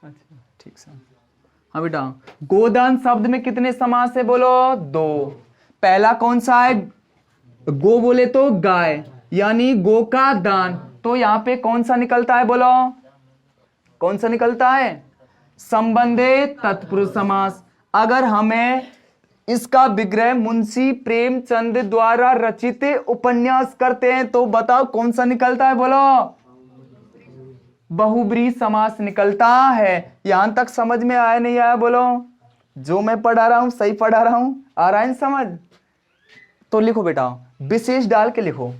अच्छा ठीक सर। हाँ बेटा, गोदान शब्द में कितने समास है बोलो? 2। पहला कौन सा है? गो बोले तो गाय, यानी गो का दान। तो यहां पे कौन सा निकलता है बोलो? कौन सा निकलता है? संबंधित तत्पुरुष समास। अगर हमें इसका विग्रह मुंशी प्रेमचंद द्वारा रचित उपन्यास करते हैं तो बताओ कौन सा निकलता है बोलो? बहुब्रीहि समास निकलता है। यहां तक समझ में आया नहीं आया बोलो? जो मैं पढ़ा रहा हूं सही पढ़ा रहा हूं? आ रहा है समझ? तो लिखो बेटा, विशेष डाल के लिखो,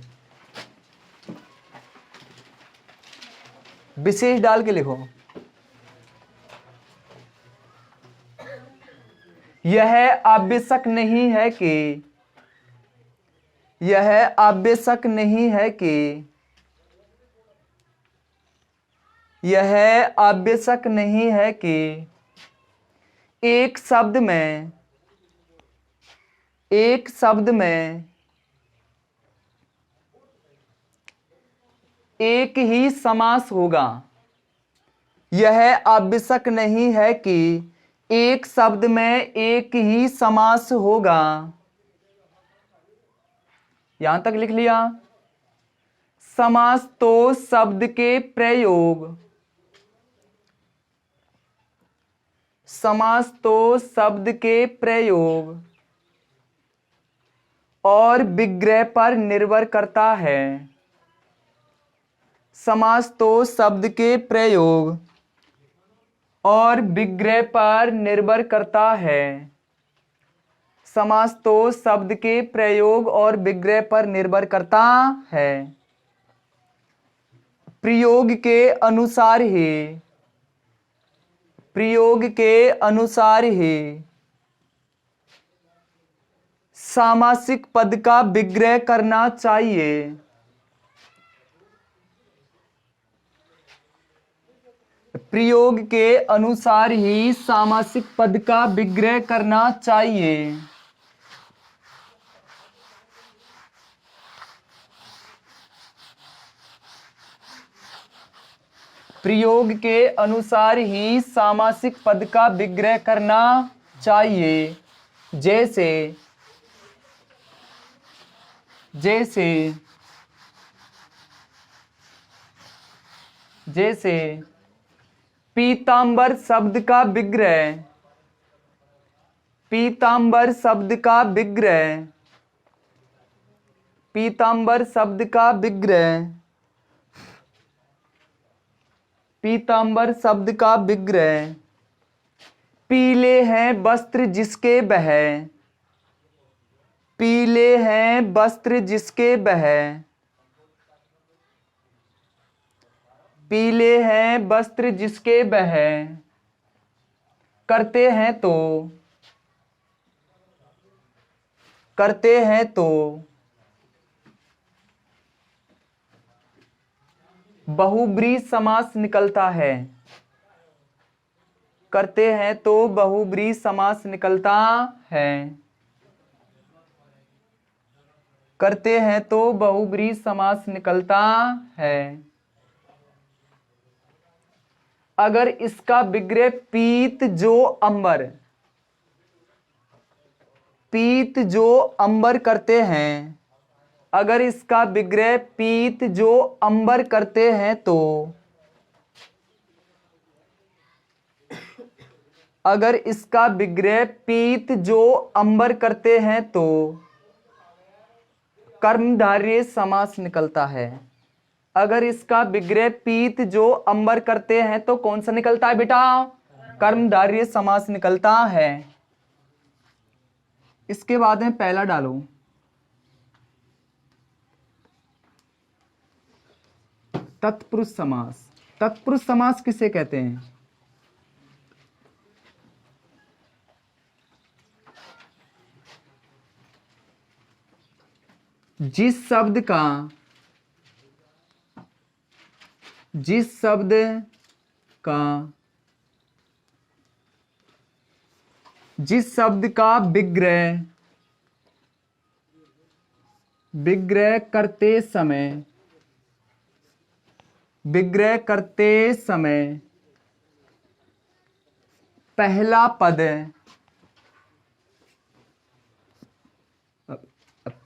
विशेष डाल के लिखो। यह आवश्यक नहीं है कि, यह आवश्यक नहीं है कि, यह आवश्यक नहीं है कि एक शब्द में, एक शब्द में एक ही समास होगा। यह आवश्यक नहीं है कि एक शब्द में एक ही समास होगा। यहां तक लिख लिया? समास तो शब्द के प्रयोग, समास तो शब्द के प्रयोग और विग्रह पर निर्भर करता है। समास तो शब्द के प्रयोग और विग्रह पर निर्भर करता है। समास तो शब्द के प्रयोग और विग्रह पर निर्भर करता है। प्रयोग के अनुसार ही, प्रयोग के अनुसार ही सामासिक पद का विग्रह करना चाहिए। प्रयोग के अनुसार ही सामासिक पद का विग्रह करना चाहिए। प्रयोग के अनुसार ही सामासिक पद का विग्रह करना चाहिए। जैसे, जैसे, जैसे पीतांबर शब्द का विग्रह, पीतांबर शब्द का विग्रह, पीतांबर शब्द का विग्रह, पीतांबर शब्द का विग्रह पीले हैं वस्त्र जिसके बह, पीले हैं वस्त्र जिसके बह, पीले हैं वस्त्र जिसके बह करते हैं तो, करते हैं तो बहुब्रीहि समास निकलता है। करते हैं तो बहुब्रीहि समास निकलता है। करते हैं तो बहुब्रीहि समास निकलता है। अगर इसका विग्रह पीत जो अंबर, पीत जो अंबर करते हैं, अगर इसका विग्रह पीत जो अंबर करते हैं तो, अगर इसका विग्रह पीत जो अंबर करते हैं तो कर्मधारय समास निकलता है। अगर इसका विग्रह पीत जो अंबर करते हैं तो कौन सा निकलता है बेटा? कर्मधारय समास निकलता है। इसके बाद में पहला डालो, तत्पुरुष समास। तत्पुरुष समास किसे कहते हैं? जिस शब्द का, जिस शब्द का, जिस शब्द का विग्रह, विग्रह करते समय, विग्रह करते समय पहला पद,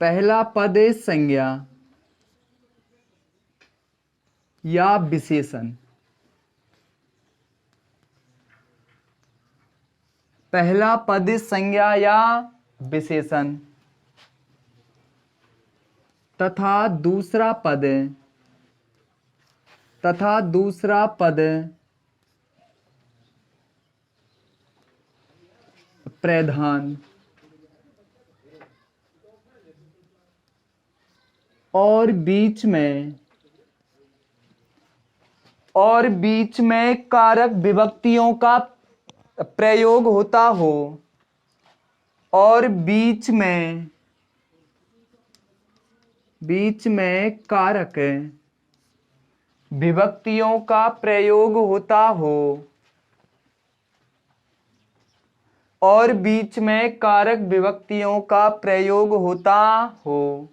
पहला पद संज्ञा या विशेषण। पहला पद संज्ञा या विशेषण तथा दूसरा पद प्रधान और बीच में कारक विभक्तियों का प्रयोग होता हो, और बीच में कारक विभक्तियों का प्रयोग होता हो, और बीच में कारक विभक्तियों का प्रयोग होता हो,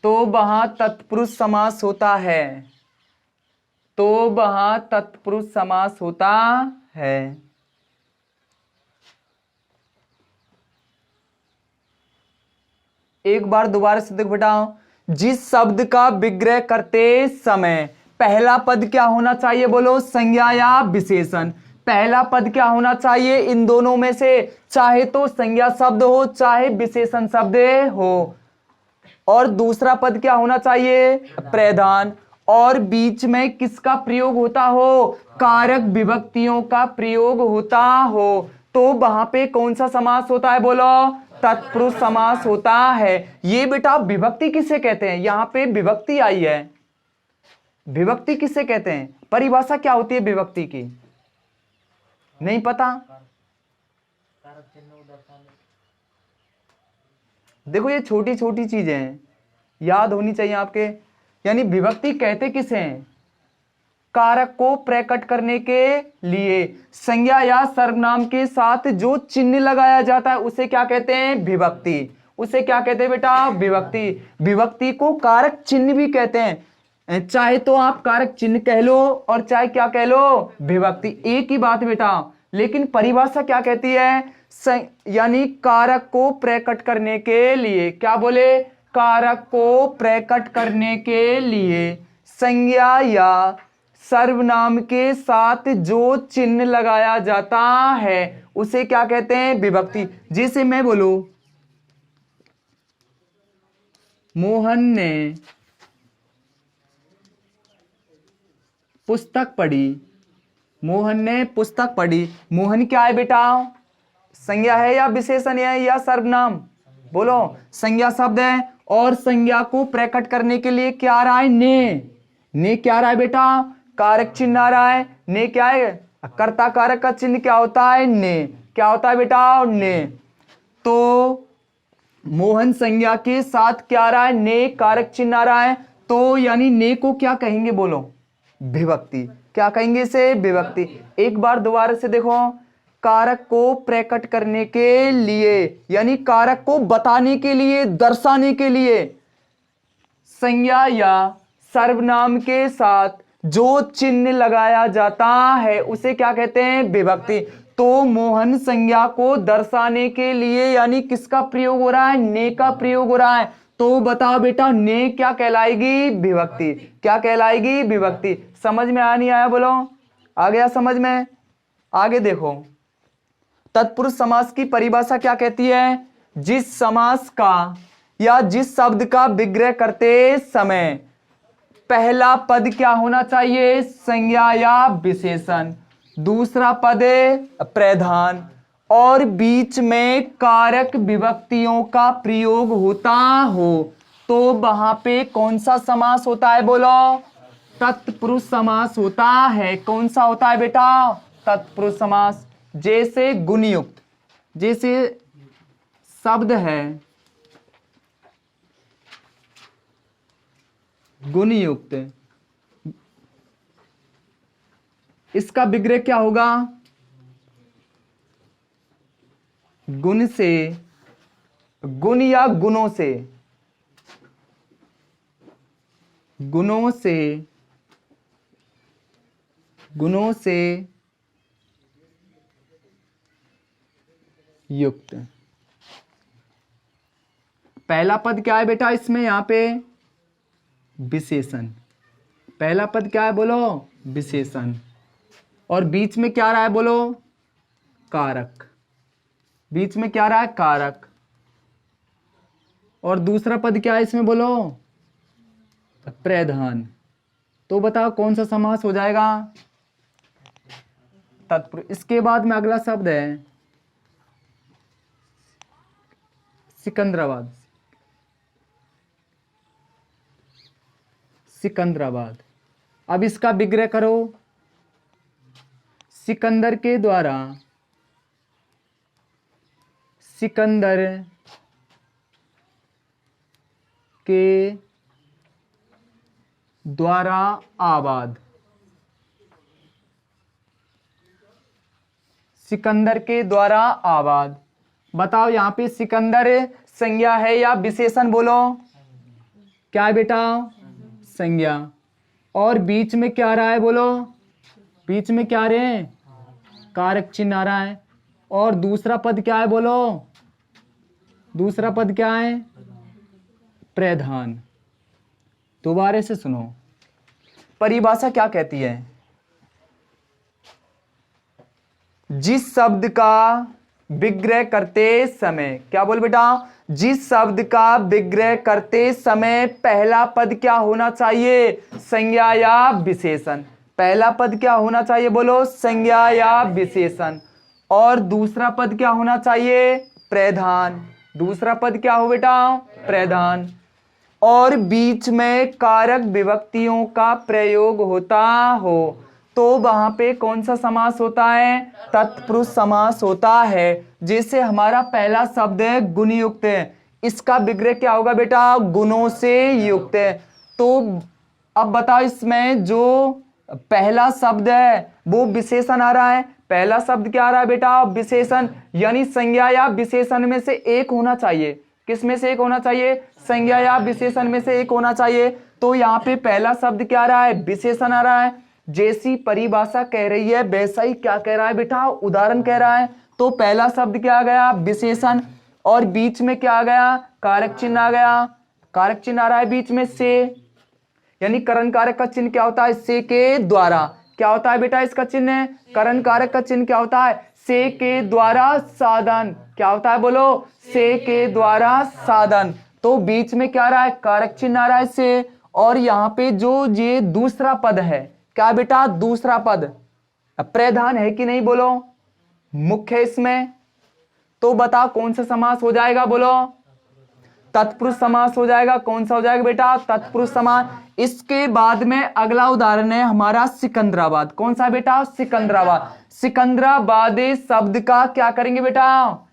तो वहां तत्पुरुष समास होता है। तो वहां तत्पुरुष समास होता है। एक बार दोबारा से देख बेटा, जिस शब्द का विग्रह करते समय पहला पद क्या होना चाहिए बोलो, संज्ञा या विशेषण। पहला पद क्या होना चाहिए इन दोनों में से, चाहे तो संज्ञा शब्द हो चाहे विशेषण शब्द हो, और दूसरा पद क्या होना चाहिए, प्रधान, और बीच में किसका प्रयोग होता हो, कारक विभक्तियों का प्रयोग होता हो, तो वहां पे कौन सा समास होता है बोलो, तत्पुरुष समास होता है। ये बेटा विभक्ति किसे कहते हैं, यहां पे विभक्ति आई है, विभक्ति किसे कहते हैं, परिभाषा क्या होती है विभक्ति की, नहीं पता। देखो ये छोटी छोटी चीजें हैं, याद होनी चाहिए आपके। यानी विभक्ति कहते किसे हैं, कारक को प्रकट करने के लिए संज्ञा या सर्वनाम के साथ जो चिन्ह लगाया जाता है उसे क्या कहते हैं, विभक्ति। उसे क्या कहते हैं बेटा, विभक्ति। विभक्ति को कारक चिन्ह भी कहते हैं, चाहे तो आप कारक चिन्ह कह लो और चाहे क्या कह लो, विभक्ति, एक ही बात बेटा। लेकिन परिभाषा क्या कहती है, यानी कारक को प्रकट करने के लिए, क्या बोले, कारक को प्रकट करने के लिए संज्ञा या सर्वनाम के साथ जो चिन्ह लगाया जाता है उसे क्या कहते हैं, विभक्ति। जैसे मैं बोलूं, मोहन ने पुस्तक पढ़ी, मोहन ने पुस्तक पढ़ी। मोहन क्या है बेटा, संज्ञा है या विशेषण है या सर्वनाम, बोलो, संज्ञा शब्द है, और संज्ञा को प्रकट करने के लिए क्या आ रहा है, ने क्या आ रहा है बेटा, कारक चिन्ह आ रहा है। ने क्या है, कर्ता कारक का चिन्ह क्या होता है, ने, क्या होता है बेटा, ने। तो मोहन संज्ञा के साथ क्या आ रहा है, ने कारक चिन्ह आ रहा है, तो यानी ने को क्या कहेंगे बोलो, विभक्ति। क्या कहेंगे इसे, विभक्ति। एक बार दोबारा से देखो, कारक को प्रकट करने के लिए यानी कारक को बताने के लिए, दर्शाने के लिए संज्ञा या सर्वनाम के साथ जो चिन्ह लगाया जाता है उसे क्या कहते हैं, विभक्ति। तो मोहन संज्ञा को दर्शाने के लिए यानी किसका प्रयोग हो रहा है, ने का प्रयोग हो रहा है, तो बताओ बेटा ने क्या कहलाएगी, विभक्ति। क्या कहलाएगी, विभक्ति। समझ में आया नहीं आया बोलो, आ गया समझ में। आगे देखो, तत्पुरुष समास की परिभाषा क्या कहती है, जिस समास का या जिस शब्द का विग्रह करते समय पहला पद क्या होना चाहिए, संज्ञा या विशेषण, दूसरा पद प्रधान, और बीच में कारक विभक्तियों का प्रयोग होता हो, तो वहां पे कौन सा समास होता है बोलो, तत्पुरुष समास होता है। कौन सा होता है बेटा, तत्पुरुष समास। जैसे गुणयुक्त, जैसे शब्द है गुणयुक्त, इसका विग्रह क्या होगा, गुण से, गुण या गुणों से, गुणों से गुणों से युक्त। पहला पद क्या है बेटा इसमें, यहां पे विशेषण। पहला पद क्या है बोलो, विशेषण। और बीच में क्या रहा है बोलो, कारक। बीच में क्या रहा है, कारक। और दूसरा पद क्या है इसमें बोलो, प्रधान। तो बताओ कौन सा समास हो जाएगा, तत्पुरुष। इसके बाद में अगला शब्द है सिकंदराबाद। सिकंदराबाद। अब इसका विग्रह करो। सिकंदर के द्वारा, सिकंदर के द्वारा आबाद। सिकंदर के द्वारा आबाद। बताओ यहां पे सिकंदर संज्ञा है या विशेषण बोलो, क्या है बेटा, संज्ञा। और बीच में क्या आ रहा है बोलो, बीच में क्या आ रहे हैं, कारक चिन्ह आ रहा है। और दूसरा पद क्या है बोलो, दूसरा पद क्या है, प्रधान। दोबारा से सुनो, परिभाषा क्या कहती है, जिस शब्द का विग्रह करते समय, क्या बोल बेटा, जिस शब्द का विग्रह करते समय पहला पद क्या होना चाहिए, संज्ञा या विशेषण। पहला पद क्या होना चाहिए बोलो, संज्ञा या विशेषण। और दूसरा पद क्या होना चाहिए, प्रधान। दूसरा पद क्या हो बेटा, प्रधान। और बीच में कारक विभक्तियों का प्रयोग होता हो तो वहां पे कौन सा समास होता है, तत्पुरुष समास होता है। जैसे हमारा पहला शब्द है गुणयुक्त है, इसका विग्रह क्या होगा बेटा, गुणों से युक्त है। तो अब बताओ इसमें जो पहला शब्द है वो विशेषण आ रहा है। पहला शब्द क्या आ रहा है बेटा, विशेषण। यानी संज्ञा या विशेषण में से एक होना चाहिए। किस में से एक होना चाहिए, संज्ञा या विशेषण में से एक होना चाहिए। तो यहाँ पे पहला शब्द क्या आ रहा है, विशेषण आ रहा है। जैसी परिभाषा कह रही है वैसा ही क्या कह रहा है बेटा, उदाहरण कह रहा है। तो पहला शब्द क्या आ गया, विशेषण। और बीच में क्या आ गया, कारक चिन्ह आ गया। कारक चिन्ह आ रहा है बीच में से, यानी करण कारक का चिन्ह क्या होता है, से के द्वारा। क्या होता है बेटा इसका चिन्ह, करण कारक का चिन्ह क्या होता है, से के द्वारा साधन। क्या होता है बोलो, से के द्वारा साधन। तो बीच में क्या आ रहा है, कारक चिन्ह आ रहा है से। और यहाँ पे जो ये दूसरा पद है, क्या बेटा, दूसरा पद प्रधान है कि नहीं बोलो, मुख्य है इसमें। तो बताओ कौन सा समास हो जाएगा बोलो, तत्पुरुष समास हो जाएगा। कौन सा हो जाएगा बेटा, तत्पुरुष समास। इसके बाद में अगला उदाहरण है हमारा सिकंदराबाद। कौन सा बेटा, सिकंदराबाद। सिकंदराबाद शब्द का क्या करेंगे बेटा,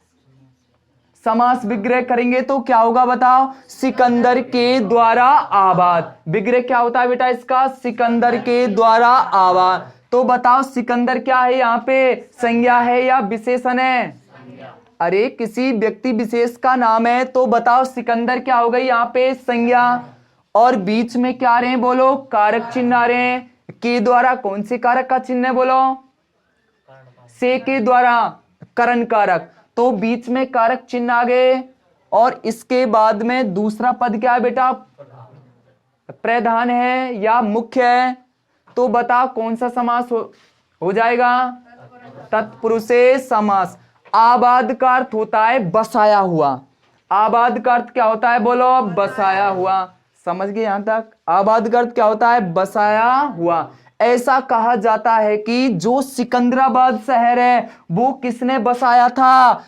समास विग्रह करेंगे तो क्या होगा बताओ, सिकंदर के द्वारा आबाद। विग्रह क्या होता है बेटा इसका, सिकंदर के द्वारा आबाद। तो बताओ सिकंदर क्या है यहाँ पे, संज्ञा है या विशेषण है, अरे किसी व्यक्ति विशेष का नाम है। तो बताओ सिकंदर क्या हो गई यहाँ पे, संज्ञा। और बीच में क्या आ रहे हैं बोलो, कारक चिन्ह आ रहे हैं। के द्वारा कौन से कारक का चिन्ह है बोलो, से के द्वारा करण कारक। तो बीच में कारक चिन्ह आ गए। और इसके बाद में दूसरा पद क्या है बेटा, प्रधान है या मुख्य है। तो बताओ कौन सा समास हो जाएगा, तत्पुरुषे समास। आबाद का अर्थ होता है बसाया हुआ। आबाद का अर्थ क्या होता है बोलो, बसाया हुआ। समझ गए यहां तक, आबाद का अर्थ क्या होता है, बसाया हुआ। ऐसा कहा जाता है कि जो सिकंदराबाद शहर है वो किसने बसाया था,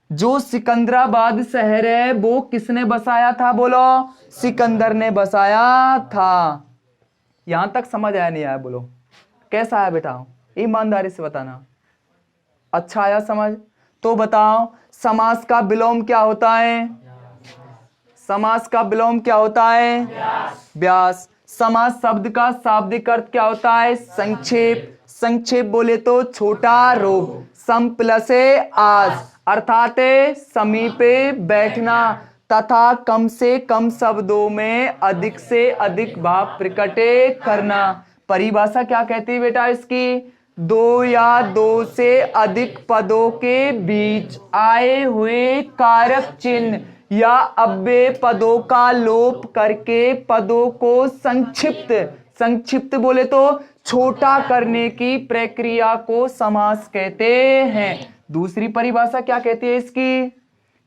जो सिकंदराबाद शहर है वो किसने बसाया था बोलो, सिकंदर ने बसाया था। यहां तक समझ आया नहीं आया बोलो, कैसा आया बेटा, ईमानदारी से बताना, अच्छा आया समझ। तो बताओ समास का विलोम क्या होता है, समास का विलोम क्या होता है, व्यास। समास शब्द का शाब्दिक अर्थ क्या होता है, संक्षेप। संक्षेप बोले तो छोटा रूप। सम प्लस आज अर्थात समीपे बैठना तथा कम से कम शब्दों में अधिक से अधिक भाव प्रकट करना। परिभाषा क्या कहती है बेटा इसकी? दो या दो से अधिक पदों के बीच आए हुए कारक चिन्ह या अव्यय पदों का लोप करके पदों को संक्षिप्त बोले तो छोटा करने की प्रक्रिया को समास कहते हैं। दूसरी परिभाषा क्या कहती है इसकी?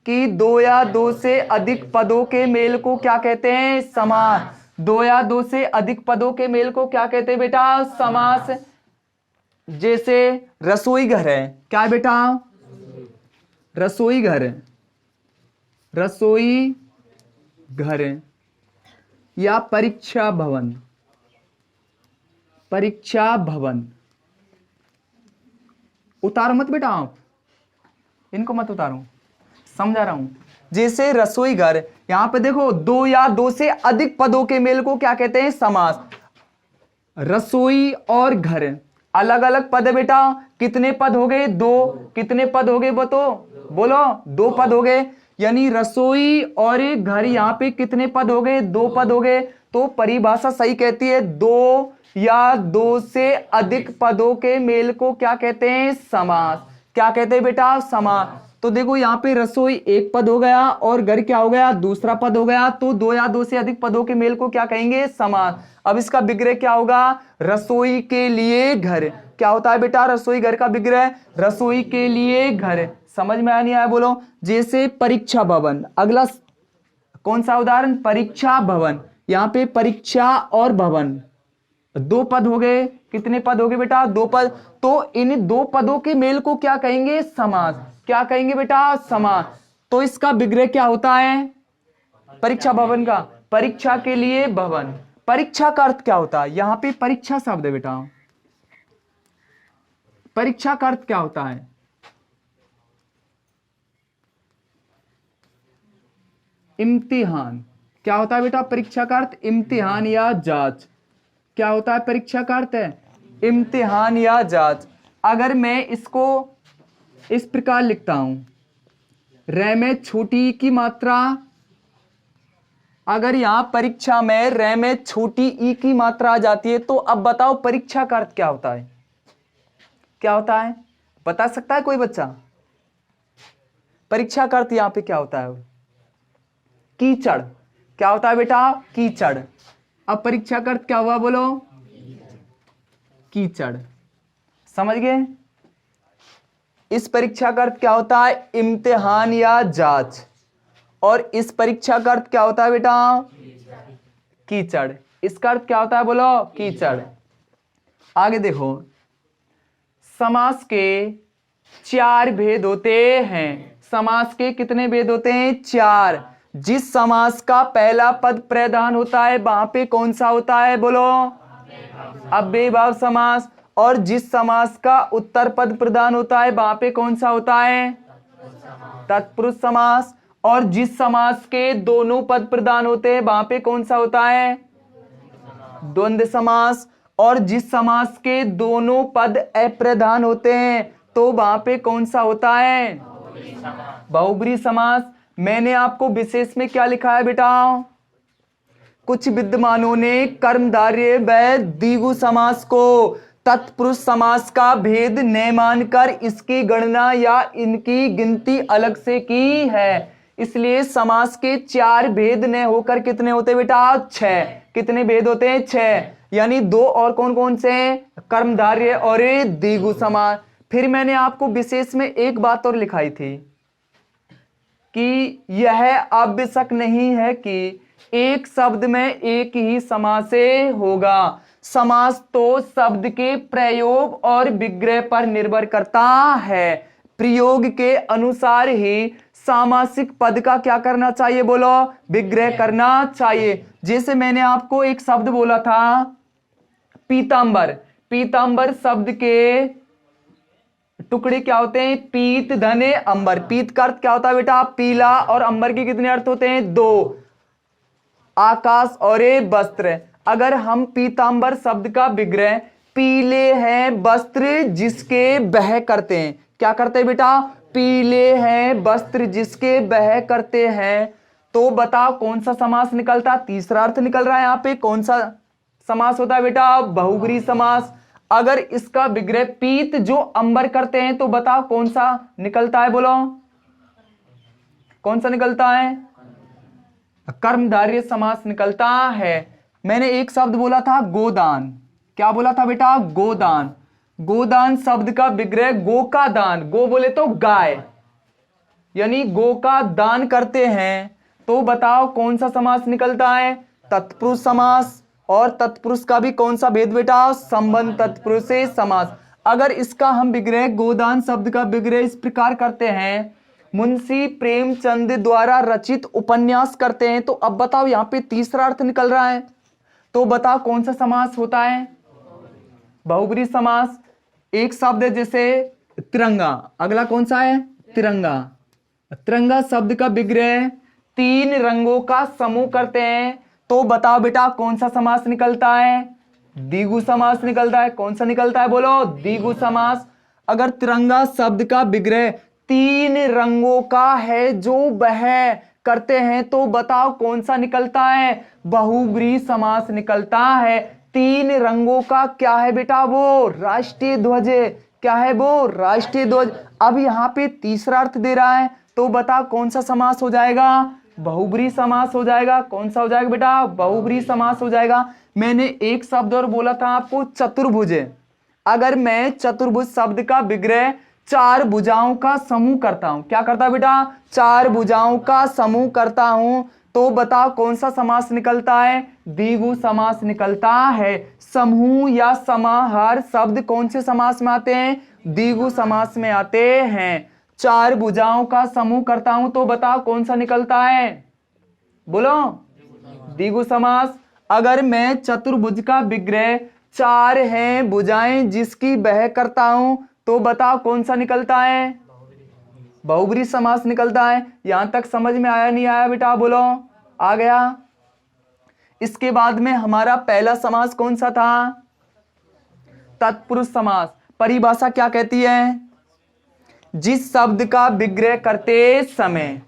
कि दो या दो से अधिक पदों के मेल को क्या कहते हैं? समास। दो या दो से अधिक पदों के मेल को क्या कहते हैं बेटा? समास। जैसे रसोई घर है, क्या है बेटा? रसोई घर, रसोई घर या परीक्षा भवन, परीक्षा भवन। उतारो मत बेटा, आप इनको मत उतारो, समझा रहा हूं। जैसे रसोई घर, यहां पे देखो दो या दो से अधिक पदों के मेल को क्या कहते हैं? समास। रसोई और घर अलग अलग पद है बेटा। कितने पद हो गए? दो। कितने पद हो गए वो तो बोलो? दो पद हो गए। यानी रसोई और घर यहाँ पे कितने पद हो गए? दो पद हो गए। तो परिभाषा सही कहती है दो या दो से अधिक पदों के मेल को क्या कहते हैं? समास। क्या कहते हैं बेटा? समास। तो देखो यहाँ पे रसोई एक पद हो गया और घर क्या हो गया? दूसरा पद हो गया। तो दो या दो से अधिक पदों के मेल को क्या कहेंगे? समास। अब इसका विग्रह क्या होगा? रसोई के लिए घर। क्या होता है बेटा? रसोई घर का विग्रह रसोई के लिए घर। समझ में आया नहीं आया बोलो? जैसे परीक्षा भवन, अगला कौन सा उदाहरण? परीक्षा भवन। यहाँ पे परीक्षा और भवन दो पद हो गए। कितने पद हो गए बेटा? दो पद। तो इन दो पदों के मेल को क्या कहेंगे? समास। क्या कहेंगे बेटा? समास। तो इसका विग्रह क्या होता है? परीक्षा भवन का, परीक्षा के लिए भवन। परीक्षा का अर्थ क्या होता है? यहां पे परीक्षा शब्द है बेटा। परीक्षा का अर्थ क्या होता है? इम्तिहान। क्या होता है बेटा परीक्षा का अर्थ? इम्तिहान या जांच। क्या होता है परीक्षा का अर्थ? है इम्तिहान या जांच। अगर मैं इसको इस प्रकार लिखता हूं, रे में छोटी की मात्रा, अगर यहां परीक्षा में रे में छोटी ई की मात्रा आ जाती है, तो अब बताओ परीक्षा का अर्थ क्या होता है? क्या होता है? बता सकता है कोई बच्चा? परीक्षा का अर्थ यहां पे क्या होता है? कीचड़। क्या होता है बेटा? कीचड़। अब परीक्षा का अर्थ क्या हुआ बोलो? कीचड़। समझ गए? इस परीक्षा का अर्थ क्या होता है? इम्तिहान या जांच। और इस परीक्षा का अर्थ क्या होता है बेटा? कीचड़। इसका अर्थ क्या होता है बोलो? कीचड़। आगे देखो, समास के चार भेद होते हैं। समास के कितने भेद होते हैं? चार। जिस समास का पहला पद प्रधान होता है वहां पे कौन सा होता है बोलो? अव्ययीभाव समास। और जिस समास का उत्तर पद प्रधान होता है वहां पे कौन सा होता है? तत्पुरुष समास। और जिस समास के दोनों पद प्रधान होते हैं वहां पे कौन सा होता है? द्वंद्व समास। और जिस समास के दोनों पद अप्रधान होते हैं तो वहां पे कौन सा होता है? बहुब्रीहि समास। मैंने आपको विशेष में क्या लिखा है बेटा? कुछ विद्वानों ने कर्मधारय व द्विगु समास को तत्पुरुष समास का भेद न मानकर इसकी गणना या इनकी गिनती अलग से की है। इसलिए समास के चार भेद न होकर कितने होते बेटा? छह। कितने भेद होते हैं? छह। यानी दो और कौन कौन से? कर्मधारय और द्विगु समास। फिर मैंने आपको विशेष में एक बात और लिखाई थी कि यह आवश्यक नहीं है कि एक शब्द में एक ही समास होगा। समास तो शब्द के प्रयोग और विग्रह पर निर्भर करता है। प्रयोग के अनुसार ही सामासिक पद का क्या करना चाहिए बोलो? विग्रह करना चाहिए। जैसे मैंने आपको एक शब्द बोला था पीतांबर। पीतांबर शब्द के टुकड़े क्या होते हैं? पीत धने अंबर। पीत का अर्थ क्या होता है बेटा? पीला। और अंबर के कितने अर्थ होते हैं? दो, आकाश और वस्त्र। अगर हम पीतांबर शब्द का विग्रह पीले हैं वस्त्र जिसके बह करते हैं, क्या करते हैं बेटा? पीले हैं वस्त्र जिसके बह करते हैं, तो बताओ कौन सा समास निकलता? तीसरा अर्थ निकल रहा है यहाँ पे। कौन सा समास होता है बेटा बहुब्रीहि समास। अगर इसका विग्रह पीत जो अंबर करते हैं तो बताओ कौन सा निकलता है, बोलो कौन सा निकलता है? कर्मधारय समास निकलता है। मैंने एक शब्द बोला था गोदान, क्या बोला था बेटा? गोदान। गोदान शब्द का विग्रह गो का दान, गो बोले तो गाय, यानी गो का दान करते हैं तो बताओ कौन सा समास निकलता है? तत्पुरुष समास। और तत्पुरुष का भी कौन सा भेद बेटा? संबंध तत्पुरुष से समास। अगर इसका हम विग्रह गोदान शब्द का विग्रह इस प्रकार करते हैं, मुंशी प्रेमचंद द्वारा रचित उपन्यास करते हैं, तो अब बताओ यहां पे तीसरा अर्थ निकल रहा है, तो बताओ कौन सा समास होता है? बहुब्रीहि समास। एक शब्द है जैसे तिरंगा, अगला कौन सा है? तिरंगा। तिरंगा शब्द का विग्रह तीन रंगों का समूह करते हैं, तो बताओ बेटा कौन सा समास निकलता है? द्विगु समास निकलता है। कौन सा निकलता है बोलो? द्विगु समास। अगर तिरंगा शब्द का विग्रह तीन रंगों का है जो वह करते हैं, तो बताओ कौन सा निकलता है? बहुब्रीहि समास निकलता है। तीन रंगों का क्या है बेटा? वो राष्ट्रीय ध्वज। क्या है वो? राष्ट्रीय ध्वज। अब यहाँ पे तीसरा अर्थ दे रहा है, तो बताओ कौन सा समास हो जाएगा? बहुब्रीहि समास हो जाएगा। कौन सा हो जाएगा बेटा? बहुब्रीहि समास हो जाएगा। मैंने एक शब्द और बोला था आपको, चतुर्भुज। अगर मैं चतुर्भुज शब्द का विग्रह चार भुजाओं का समूह करता हूं, क्या करता बेटा? चार भुजाओं का समूह करता हूं, तो बताओ कौन सा समास निकलता है? द्विगु समास निकलता है। समूह या समाहार शब्द कौन से समास में आते हैं? द्विगु समास में आते हैं। चार भुजाओं का समूह करता हूं, तो बताओ कौन सा निकलता है? बोलो द्विगु समास। अगर मैं चतुर्भुज का विग्रह चार हैं भुजाएं जिसकी वह करता हूं, तो बताओ कौन सा निकलता है? बहुब्रीहि समास निकलता है। यहां तक समझ में आया नहीं आया बेटा? बोलो आ गया। इसके बाद में हमारा पहला समास कौन सा था? तत्पुरुष समास। परिभाषा क्या कहती है? जिस शब्द का विग्रह करते समय,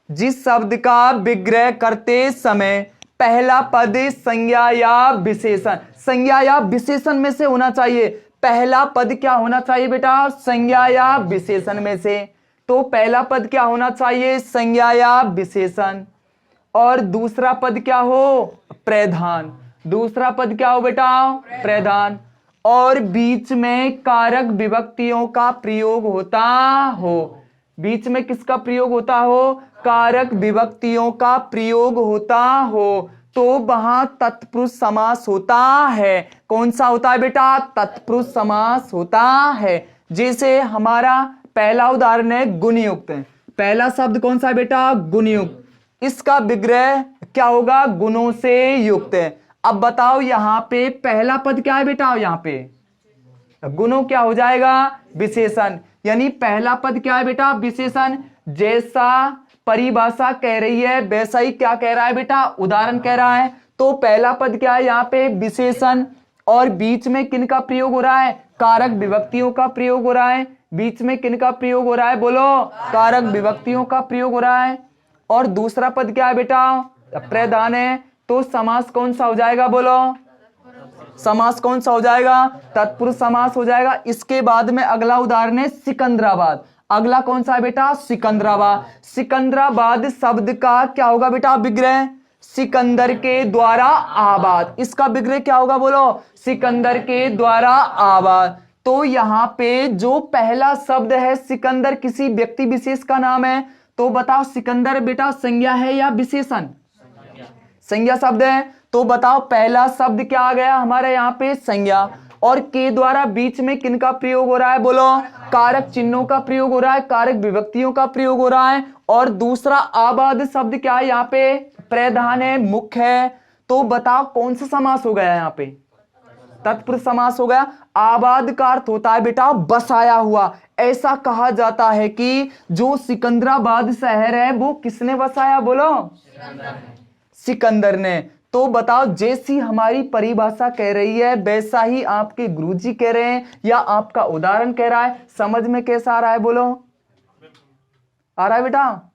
जिस शब्द का विग्रह करते समय पहला पद संज्ञा या विशेषण, संज्ञा या विशेषण में से होना चाहिए। पहला पद क्या होना चाहिए बेटा? संज्ञा या विशेषण में से। तो पहला पद क्या होना चाहिए? संज्ञा या विशेषण। और दूसरा पद क्या हो? प्रधान। दूसरा पद क्या हो बेटा? प्रधान। और बीच में कारक विभक्तियों का प्रयोग होता हो। बीच में किसका प्रयोग होता हो? कारक विभक्तियों का प्रयोग होता हो, तो वहां तत्पुरुष समास होता है। कौन सा होता है बेटा? तत्पुरुष समास होता है। जैसे हमारा पहला उदाहरण है गुणयुक्त। पहला शब्द कौन सा है बेटा? गुणयुक्त। इसका विग्रह क्या होगा? गुणों से युक्त। अब बताओ यहां पे पहला पद क्या है बेटा? यहां पे गुणों क्या हो जाएगा? विशेषण। यानी पहला पद क्या है बेटा? विशेषण। जैसा परिभाषा कह रही है वैसा ही क्या कह रहा है बेटा? उदाहरण कह रहा है। तो पहला पद क्या है? यहाँ पे विशेषण। और बीच में किन का प्रयोग हो रहा है? कारक विभक्तियों का प्रयोग हो रहा है। बीच में किन का प्रयोग हो रहा है? बोलो कारक विभक्तियों का प्रयोग हो रहा है। और दूसरा पद क्या है बेटा? प्रधान है। तो समास कौन सा हो जाएगा? बोलो समास कौन सा हो जाएगा? तत्पुरुष समास हो जाएगा। इसके बाद में अगला उदाहरण है सिकंदराबाद। अगला कौन सा है बेटा? सिकंदराबाद। सिकंदराबाद शब्द का क्या होगा बेटा? विग्रह सिकंदर के द्वारा आबाद। इसका विग्रह क्या होगा? बोलो सिकंदर के द्वारा आबाद। तो यहाँ पे जो पहला शब्द है सिकंदर किसी व्यक्ति विशेष का नाम है, तो बताओ सिकंदर बेटा संज्ञा है या विशेषण? संज्ञा शब्द है। तो बताओ पहला शब्द क्या आ गया हमारे यहाँ पे? संज्ञा। और के द्वारा बीच में किन का प्रयोग हो रहा है? बोलो कारक चिन्हों का प्रयोग हो रहा है, कारक विभक्तियों का प्रयोग हो रहा है। और दूसरा आबाद शब्द क्या है? यहाँ पे प्रधान है, मुख्य है। तो बताओ कौन सा समास हो गया यहाँ पे? तत्पुरुष समास हो गया। आबाद का अर्थ होता है बेटा बसाया हुआ। ऐसा कहा जाता है कि जो सिकंदराबाद शहर है वो किसने बसाया? बोलो सिकंदर ने। तो बताओ जैसी हमारी परिभाषा कह रही है वैसा ही आपके गुरुजी कह रहे हैं या आपका उदाहरण कह रहा है? समझ में कैसा आ रहा है? बोलो आ रहा है बेटा?